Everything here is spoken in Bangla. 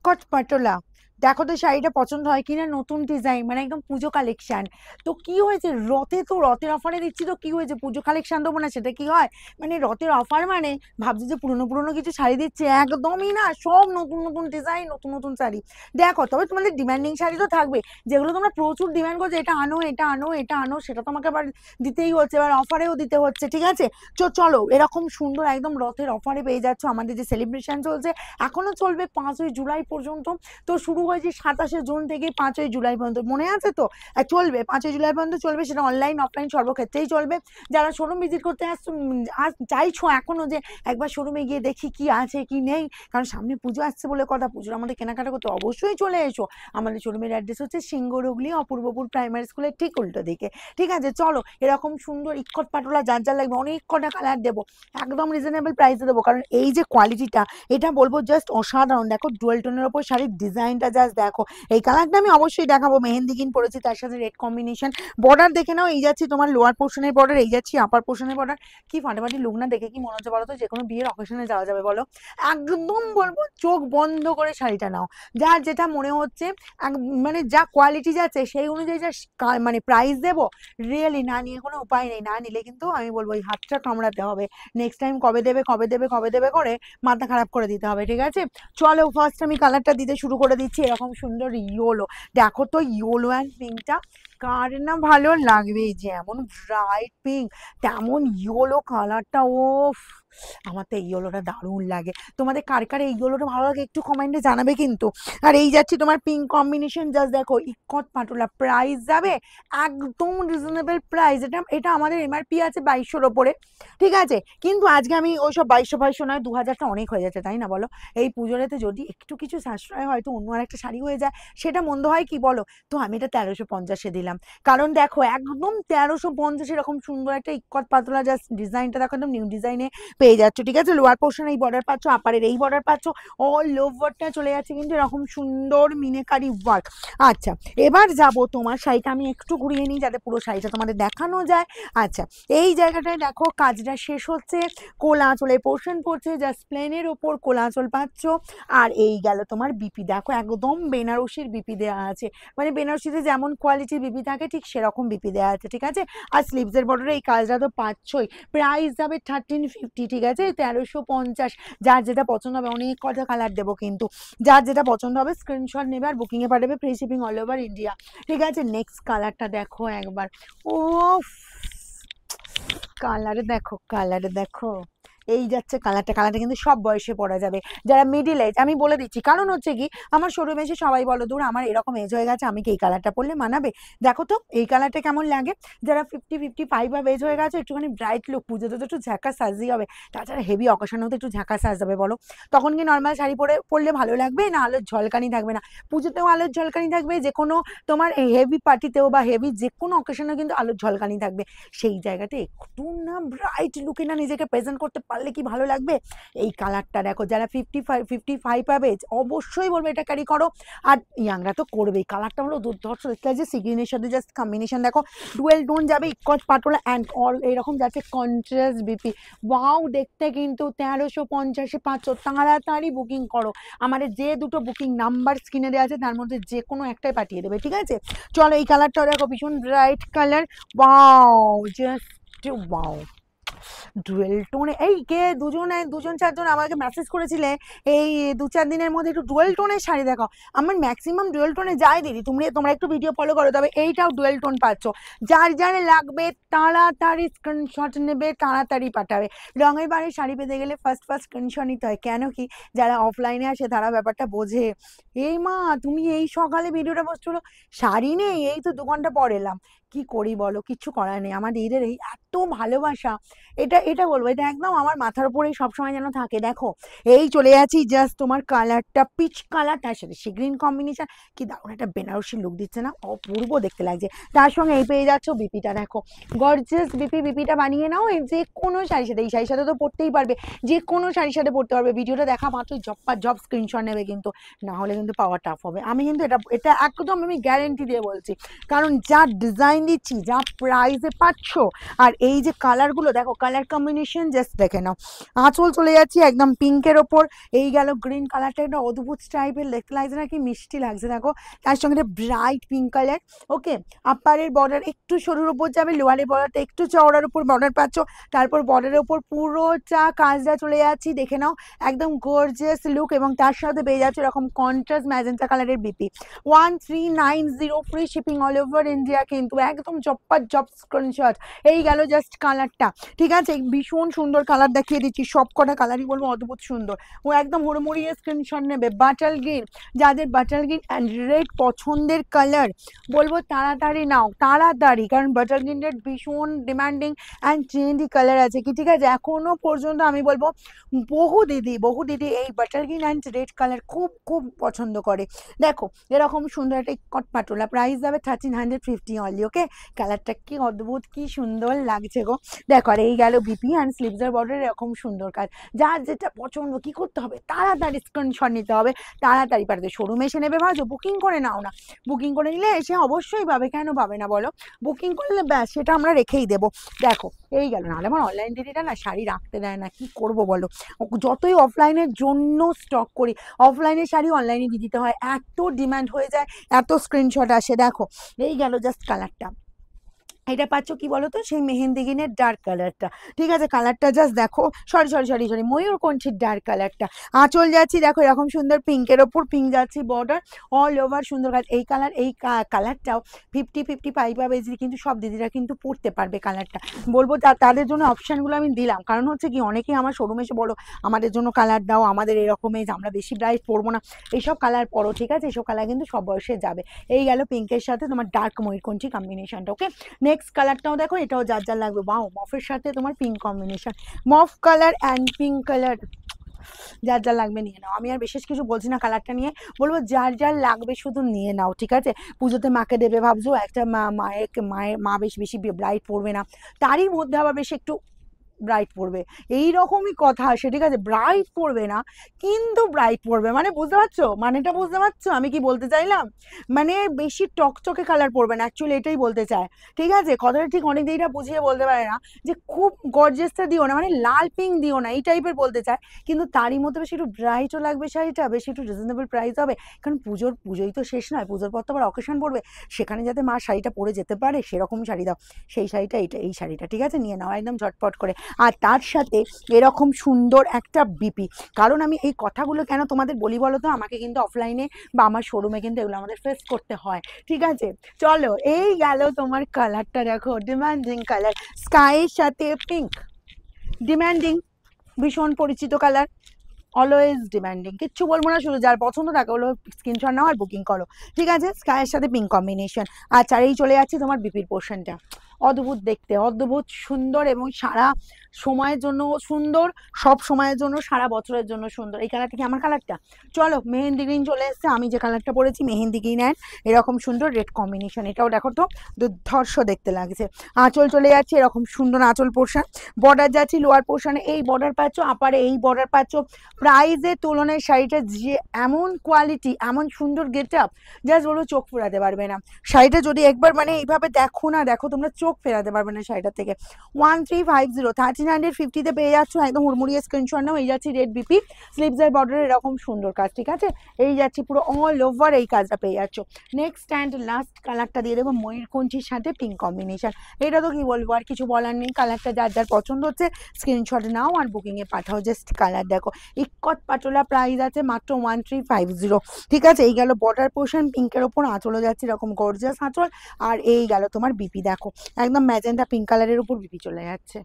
ইক্কট পাটোলা। দেখো তো শাড়িটা পছন্দ হয় কিনা, নতুন ডিজাইন মানে একদম পুজো কালেকশন। তো কি হয়েছে, রথে তো রথের অফারে দিচ্ছি, তো কি হয়েছে পুজো কালেকশন দেবো না, সেটা কি হয়? মানে রথের অফার মানে ভাবছি যে পুরনো পুরনো কিছু শাড়ি দিচ্ছে, একদমই না, সব নতুন নতুন ডিজাইন, নতুন নতুন শাড়ি। দেখো তবে তোমাদের ডিমান্ডিং শাড়ি তো থাকবে, যেগুলো তোমরা প্রচুর ডিমান্ড করছো, এটা আনো এটা আনো এটা আনো, সেটা তোমাকে আবার দিতেই হচ্ছে, এবার অফারেও দিতে হচ্ছে, ঠিক আছে? চলো এরকম সুন্দর একদম রথের অফারে পেয়ে যাচ্ছ। আমাদের যে সেলিব্রেশন চলছে এখনো চলবে 5ই জুলাই পর্যন্ত। তো শুরু হয়েছে 27শে জুন থেকে 5ই জুলাই পর্যন্ত, মনে আছে তো? চলবে 5ই জুলাই পর্যন্ত চলবে, সেটা অনলাইন অফলাইন সর্বক্ষেত্রেই চলবে। যারা শোরুম ভিজিট করতে আসছো, চাইছো এখনো যে একবার শোরুমে গিয়ে দেখি কি আছে কি নেই, কারণ সামনে পুজো আসছে বলে কথা, পুজোর আমাদের কেনাকাটা করতে অবশ্যই চলে এসো। আমাদের শোরুমের অ্যাড্রেস হচ্ছে সিংহরুগলি অপূর্বপুর প্রাইমারি স্কুলের ঠিক উল্টো দিকে, ঠিক আছে? চলো এরকম সুন্দর ইক্কট পাটোলা যার যার লাগবে অনেক কটা কালার দেবো, একদম রিজনেবল প্রাইসে দেবো, কারণ এই যে কোয়ালিটিটা, এটা বলবো জাস্ট অসাধারণ। দেখো ডুয়েল টোনের ওপর শাড়ির ডিজাইনটা জাস্ট দেখো। এই কালারটা আমি অবশ্যই দেখাবো, মেহেন্দি গ্রিন পরেছি, তার সাথে রেড কম্বিনেশন। বর্ডার দেখে নাও, এই যাচ্ছি তোমার লোয়ার পোর্শনের বর্ডার, এই যাচ্ছি আপার পোর্শনের বর্ডার। কি ফাটাফাটি লুক না, দেখে কি মনে হচ্ছে বলো তো যে কোনো বিয়ের অকেশনে যাওয়া যাবে বলো? একদম বলবো চোখ বন্ধ করে শাড়িটা নাও, যার যেটা মনে হচ্ছে। মানে যা কোয়ালিটি যাচ্ছে সেই অনুযায়ী যা মানে প্রাইস দেবো, রিয়েলি না নিয়ে কোনো উপায় নেই। না নিলে কিন্তু আমি বলবো এই হাতটা কামড়াতে হবে, নেক্সট টাইম কবে দেবে কবে দেবে কবে দেবে করে মাথা খারাপ করে দিতে হবে, ঠিক আছে? চলো ফার্স্ট আমি কালারটা দিতে শুরু করে দিচ্ছি, এরকম সুন্দর ইয়োলো। দেখো তো ইয়োলো অ্যান্ড পিঙ্কটা কার না ভালো লাগবে, যেমন ব্রাইট পিঙ্ক তেমন ইয়োলো কালারটা। ও আমার তো এই ইয়োলোটা দারুণ লাগে। তোমাদের কার কার এই ইয়োলোটা ভালো লাগে একটু কমেন্টে জানাবে কিন্তু। আর এই যাচ্ছি তোমার পিঙ্ক কম্বিনেশন, জাস্ট দেখো ইক্কট পাটোলা, প্রাইস যাবে একদম রিজনেবল প্রাইস। এটা এটা আমাদের এমআরপি আছে 2200-র ওপরে, ঠিক আছে? কিন্তু আজকে আমি ওইসব 2200 নয়, 2000টা অনেক হয়ে যাচ্ছে, তাই না বলো? এই পুজোরেতে যদি একটু কিছু সাশ্রয় হয়তো অন্য আর একটা শাড়ি হয়ে যায়, সেটা মন্দ হয় কি বলো? তো আমি এটা 1350-এ দিলাম, কারণ দেখো একদম 1350 এরকম সুন্দর একটা ইক্কট পাতলা জাস্ট ডিজাইনটা দেখো, একদম নিউ ডিজাইনে পেয়ে যাচ্ছ, ঠিক আছে? লোয়ার পোর্শন এই বর্ডার পাচ্ছ, আপারের এই বর্ডার পাচ্ছ, অল ওভারটা চলে যাচ্ছে কিন্তু এরকম সুন্দর মিনেকারি ওয়ার্ক। আচ্ছা এবার যাব তোমার শাড়িটা আমি একটু ঘুরিয়ে নিই যাতে পুরো শাড়িটা তোমাদের দেখানো যায়। আচ্ছা এই জায়গাটায় দেখো কাজটা শেষ হচ্ছে, কোল আঁচলের পোর্শন পড়ছে, জাস্ট প্লেনের ওপর কোল আঁচল পাচ্ছ। আর এই গেল তোমার বিপি, দেখো একদম বেনারসির বিপি দেওয়া আছে, মানে বেনারসিতে যেমন কোয়ালিটির বিপি থাকে ঠিক সেরকম বিপি দেওয়া আছে, ঠিক আছে? আর স্লিভসের বর্ডারে এই কাজটা তো পাচ্ছই। প্রাইস যাবে 1350, ঠিক আছে? 1350। যার যেটা পছন্দ হবে, অনেক কটা কালার দেবো কিন্তু, যার যেটা পছন্দ হবে স্ক্রিনশট নেবে আর বুকিংয়ে পাঠাবে, free shipping all over India, ঠিক আছে? নেক্সট কালারটা দেখো একবার, ও কালারে দেখো, কালারে দেখো, এই যাচ্ছে কালারটা। কালারটা কিন্তু সব বয়সে পরা যাবে, যারা মিডিল এজ, আমি বলে দিচ্ছি, কারণ হচ্ছে কি আমার শোরুমে এসে সবাই বলো দূর আমার এরকম এজ হয়ে গেছে, আমি কি এই কালারটা পরলে মানাবে? দেখো তো এই কালারটা কেমন লাগে। যারা 50-55 বা এজ হয়ে গেছে, একটুখানি ব্রাইট লুক, পুজোতে তো একটু ঝাঁকা সাজতেই হবে, তাছাড়া হেভি অকেশনেও তো একটু ঝাঁকা সাজ যাবে বলো? তখন কি নর্মাল শাড়ি পরলে ভালো লাগবে না? আলোর ঝলকানি থাকবে না? পুজোতেও আলোর ঝলকানি থাকবে, যে কোনো তোমার হেভি পার্টিতেও বা হেভি যে কোনো অকেশনেও কিন্তু আলোর ঝলকানি থাকবে। সেই জায়গাতে একটু না ব্রাইট লুকে না নিজেকে প্রেজেন্ট করতে পারলে কি ভালো লাগবে। এই কালারটা দেখো, যারা 55 পাবে অবশ্যই বলবো এটা ক্যারি করো, আর ইয়াংরা তো করবেই। কালারটা হলো দুর্ধর্ষ দেখতে, যে সি গ্রিনের সাথে জাস্ট কম্বিনেশন দেখো, ডুয়েল টোন যাবে, ইক্কট পাটোলা অ্যান্ড অল এরকম যাচ্ছে কন্ট্রাস্ট বিপি। ওয়াও দেখতে কিন্তু 1350-এ পাচ্ছ, তাড়াতাড়ি বুকিং করো। আমাদের যে দুটো বুকিং নাম্বার স্ক্রিনে দেওয়া আছে তার মধ্যে যে কোনো একটাই পাঠিয়ে দেবে, ঠিক আছে? চলো এই কালারটাও দেখো, ভীষণ bright colour, wow just wow. Dual টোনে এই কে দুজন চারজন আমাকে মেসেজ করেছিলে এই 2-4 দিনের মধ্যে একটু ডুয়েল টোনের শাড়ি দেখাও। আমার ম্যাক্সিমাম ডুয়েল টোনে যাই দিদি, তোমরা একটু ভিডিও ফলো করো, তবে এইটাও ডুয়েল টোন পাচ্ছ। যার যার লাগবে তাড়াতাড়ি স্ক্রিনশট নেবে, তাড়াতাড়ি পাঠাবে। রঙের বাড়ির শাড়ি পেতে গেলে ফার্স্ট স্ক্রিনশট নিতে হয়, কেন কি যারা অফলাইনে আসে তারা ব্যাপারটা বোঝে। এই মা তুমি এই সকালে ভিডিওটা বসছো, শাড়ি নেই, এই তো 2 ঘন্টা পর এলাম, কি করি বলো? কিচ্ছু করার নেই, আমাদের ঈদের এই এত ভালোবাসা, এটা এটা বলবো, এটা একদম আমার মাথার উপরেই সবসময় যেন থাকে। দেখো এই চলে যাচ্ছি, জাস্ট তোমার কালারটা পিচ কালার, তার সাথে সি গ্রিন কম্বিনেশন, কি দারুণ একটা বেনারসি লুক দিচ্ছে না, অপূর্ব দেখতে লাগছে। তার সঙ্গে এই পেয়ে যাচ্ছ বিপিটা, দেখো গর্জিয়াস বিপি। বিপিটা বানিয়ে নাও এই যে কোনো শাড়ির সাথে, এই শাড়ির সাথে তো পরতেই পারবে, যে কোনো শাড়ির সাথে পরতে পারবে। ভিডিওটা দেখা মাত্র জব স্ক্রিনশট নেবে কিন্তু, না হলে কিন্তু পাওয়া টাফ হবে। আমি কিন্তু এটা এটা একদম আমি গ্যারেন্টি দিয়ে বলছি, কারণ যা ডিজাইন ডিজাইন দিচ্ছি, যা প্রাইসে পাচ্ছ, আর এই যে কালারগুলো দেখো, কালার কম্বিনেশন জাস্ট দেখে নাও। আঁচল চলে যাচ্ছি একদম পিঙ্কের ওপর, এই গেল গ্রিন কালারটা, একটা অদ্ভুত টাইপের দেখতে লাগছে না, কি মিষ্টি লাগছে দেখো, তার সঙ্গে ব্রাইট পিঙ্ক কালার। ওকে, আপারের বর্ডার একটু সরুর উপর যাবে, লোয়ারের বর্ডারটা একটু চওড়ার উপর বর্ডার পাচ্ছ, তারপর বর্ডারের উপর পুরোটা কাজটা চলে যাচ্ছি, দেখে নাও একদম গর্জিয়াস লুক, এবং তার সাথে পেয়ে যাচ্ছে এরকম কন্ট্রাস্ট ম্যাজেন্টা কালারের BP. 1390 free shipping all over India, কিন্তু একদম জপ্পার জব স্ক্রিনশট। এই গেল জাস্ট কালারটা, ঠিক আছে, ভীষণ সুন্দর কালার দেখিয়ে দিচ্ছি, সব কটা কালারই বলবো অদ্ভুত সুন্দর, ও একদম হুড়মুড়িয়ে স্ক্রিনশট নেবে। বাটার গ্রিন, যাদের বাটার গ্রিন অ্যান্ড রেড পছন্দের কালার, বলবো তাড়াতাড়ি নাও, তাড়াতাড়ি, কারণ বাটার গ্রিন রেড ভীষণ ডিমান্ডিং অ্যান্ড ট্রেন্ডি কালার আছে, কি ঠিক আছে, এখনো পর্যন্ত আমি বলবো বহু দিদি এই butter green and red colour খুব খুব পছন্দ করে। দেখো এরকম সুন্দর একটা কট পাটোলা, প্রাইস যাবে 1350 অনলি। ওকে, কালারটা কি অদ্ভুত, কি সুন্দর লাগছে গো, দেখো। আর এই গেল বিপি অ্যান্ড স্লিভসের বর্ডার, এরকম সুন্দর কাজ, যার যেটা পছন্দ কি করতে হবে, তাড়াতাড়ি স্ক্রিনশট নিতে হবে, তাড়াতাড়ি পারবে, শোরুমে এসে নেবে ভাজো, বুকিং করে নাও না, বুকিং করে নিলে এসে অবশ্যই পাবে, কেন পাবে না বলো, বুকিং করলে ব্যাস সেটা আমরা রেখেই দেবো। দেখো এই গেল, নাহলে আমার অনলাইন দিদিটা না শাড়ি রাখতে দেয় না, কি করবো বলো, যতই অফলাইনের জন্য স্টক করি, অফলাইনের শাড়ি অনলাইনে দিয়ে দিতে হয়, এত ডিমান্ড হয়ে যায়, এত স্ক্রিনশট আসে। দেখো এই গেল জাস্ট কালারটা, এটা পাচ্ছ কি বলো তো, সেই মেহেন্দি গ্রিনের ডার্ক কালারটা, ঠিক আছে, কালারটা জাস্ট দেখো, সরি ময়ূরকণ্ঠীর ডার্ক কালারটা। আঁচল যাচ্ছি দেখো এরকম সুন্দর পিঙ্কের ওপর, পিঙ্ক যাচ্ছি বর্ডার অল ওভার, সুন্দর কাজ। এই কালার, এই কালারটাও 50-50 পাইপা বেজি, কিন্তু সব দিদিরা কিন্তু পরতে পারবে কালারটা, বলবো তাদের জন্য অপশানগুলো আমি দিলাম, কারণ হচ্ছে কি অনেকেই আমার শোরুমে এসে বলো আমাদের জন্য কালার দাও, আমাদের এরকম এজ, আমরা বেশি ব্রাইট পরবো না, এইসব কালার পরো, ঠিক আছে, এইসব কালার কিন্তু সব বয়সে যাবে। এই গেল পিঙ্কের সাথে তোমার ডার্ক ময়ূরকণ্ঠী কম্বিনেশনটা। ওকে, নেক্সট কালারটাও দেখো, এটাও যার লাগবে, বাও মফের সাথে তোমার pink combination, মফ colour and pink colour, যার লাগবে নিয়ে নাও, আমি আর বিশেষ কিছু বলছি না কালারটা নিয়ে, বলবো যার লাগবে শুধু নিয়ে নাও, ঠিক আছে। পুজোতে মাকে দেবে ভাবছো, একটা মা বেশি ব্রাইট পড়বে না, তারই মধ্যে আবার বেশি একটু ব্রাইট পড়বে, এইরকমই কথা আসে, ঠিক আছে, ব্রাইট পড়বে না কিন্তু ব্রাইট পড়বে, মানে বুঝতে পারছো, মানেটা বুঝতে পারছো আমি কি বলতে চাইলাম, মানে বেশি টকটকে কালার পড়বে না, অ্যাকচুয়ালি এটাই বলতে চায়, ঠিক আছে, কথাটা ঠিক অনেক দিদিরা বুঝিয়ে বলতে পারে না, যে খুব গর্জিয়াসটা দিও না, মানে লাল পিঙ্ক দিও না, এই টাইপের বলতে চায়, কিন্তু তারই মধ্যে বেশি একটু ব্রাইটও লাগবে শাড়িটা, বেশি একটু রিজনেবল প্রাইস হবে, কারণ পুজোই তো শেষ নয়, পুজোর পর তো আবার অকেশন পড়বে, সেখানে যাতে মা শাড়িটা পরে যেতে পারে সেরকম শাড়ি দাও, সেই শাড়িটা এই শাড়িটা, ঠিক আছে, নিয়ে নাও একদম ঝটপট করে। আর তার সাথে এরকম সুন্দর একটা বিপি, কারণ আমি এই কথাগুলো কেন তোমাদের বলি বলো তো, আমাকে কিন্তু অফলাইনে বা আমার শোরুমে কিন্তু এগুলো আমাদের ফেস করতে হয়, ঠিক আছে। চলো এই গেল তোমার কালারটা, দেখো ডিমান্ডিং কালার, স্কাইয়ের সাথে পিঙ্ক, ডিমান্ডিং, ভীষণ পরিচিত কালার, অলওয়েজ ডিমান্ডিং, কিচ্ছু বলবো না, শুধু যার পছন্দ তাকে হলো স্ক্রিনশট নাও আর বুকিং করো, ঠিক আছে, স্কাইয়ের সাথে পিঙ্ক কম্বিনেশন। আচ্ছা, এই চলে যাচ্ছে তোমার বিপির পোর্শনটা, অদ্ভুত দেখতে, অদ্ভুত সুন্দর, এবং সারা সময়ের জন্য সুন্দর, সব সময়ের জন্য, সারা বছরের জন্য সুন্দর। এই কালারটা কি আমার কালারটা, চলো মেহেন্দি গ্রিন চলে এসছে, আমি যে কালারটা পরেছি মেহেন্দি গ্রিন অ্যান্ড এরকম সুন্দর রেড কম্বিনেশন, এটাও দেখো তো দুর্ধর্ষ দেখতে লাগছে। আঁচল চলে যাচ্ছে এরকম সুন্দর আঁচল পোর্শন, বর্ডার যাচ্ছি লোয়ার পোর্শনে, এই বর্ডার পাচ্ছ, আপারে এই বর্ডার পাচ্ছ, প্রাইজের তুলনায় শাড়িটা যে এমন কোয়ালিটি, এমন সুন্দর গেট আপ, জাস্ট বলো চোখ ফেরাতে পারবে না, শাড়িটা যদি একবার মানে এইভাবে দেখো না, দেখো তোমরা চোখ ফেরাতে পারবে না শাড়িটা থেকে। 1350, 1350-তে পেয়ে যাচ্ছ, একদম হুড়মুড়িয়ে স্ক্রিনশট নাও। এই যাচ্ছি রেড বিপি, স্লিভসের বর্ডারে এরকম সুন্দর কাজ, ঠিক আছে, এই যাচ্ছি পুরো অল ওভার, এই কাজটা পেয়ে যাচ্ছ। নেক্সট অ্যান্ড লাস্ট কালারটা দিয়ে দেবো ময়ূরকণ্ঠীর সাথে পিঙ্ক কম্বিনেশন, এটা তো কি বলবো, আর কিছু বলার নেই, কালারটা যার পছন্দ হচ্ছে স্ক্রিনশট নাও আর বুকিংয়ে পাঠাও, জাস্ট কালার দেখো, ইক্কট পাটোলা, প্রাইস আছে মাত্র 1350, ঠিক আছে। এই গেল বর্ডার পোর্শন, পিঙ্কের ওপর আঁচলে যাচ্ছে এরকম গর্জিয়াস আঁচল, আর এই গেল তোমার বিপি, দেখো একদম ম্যাজেন্টা পিঙ্ক কালারের উপর বিপি চলে যাচ্ছে।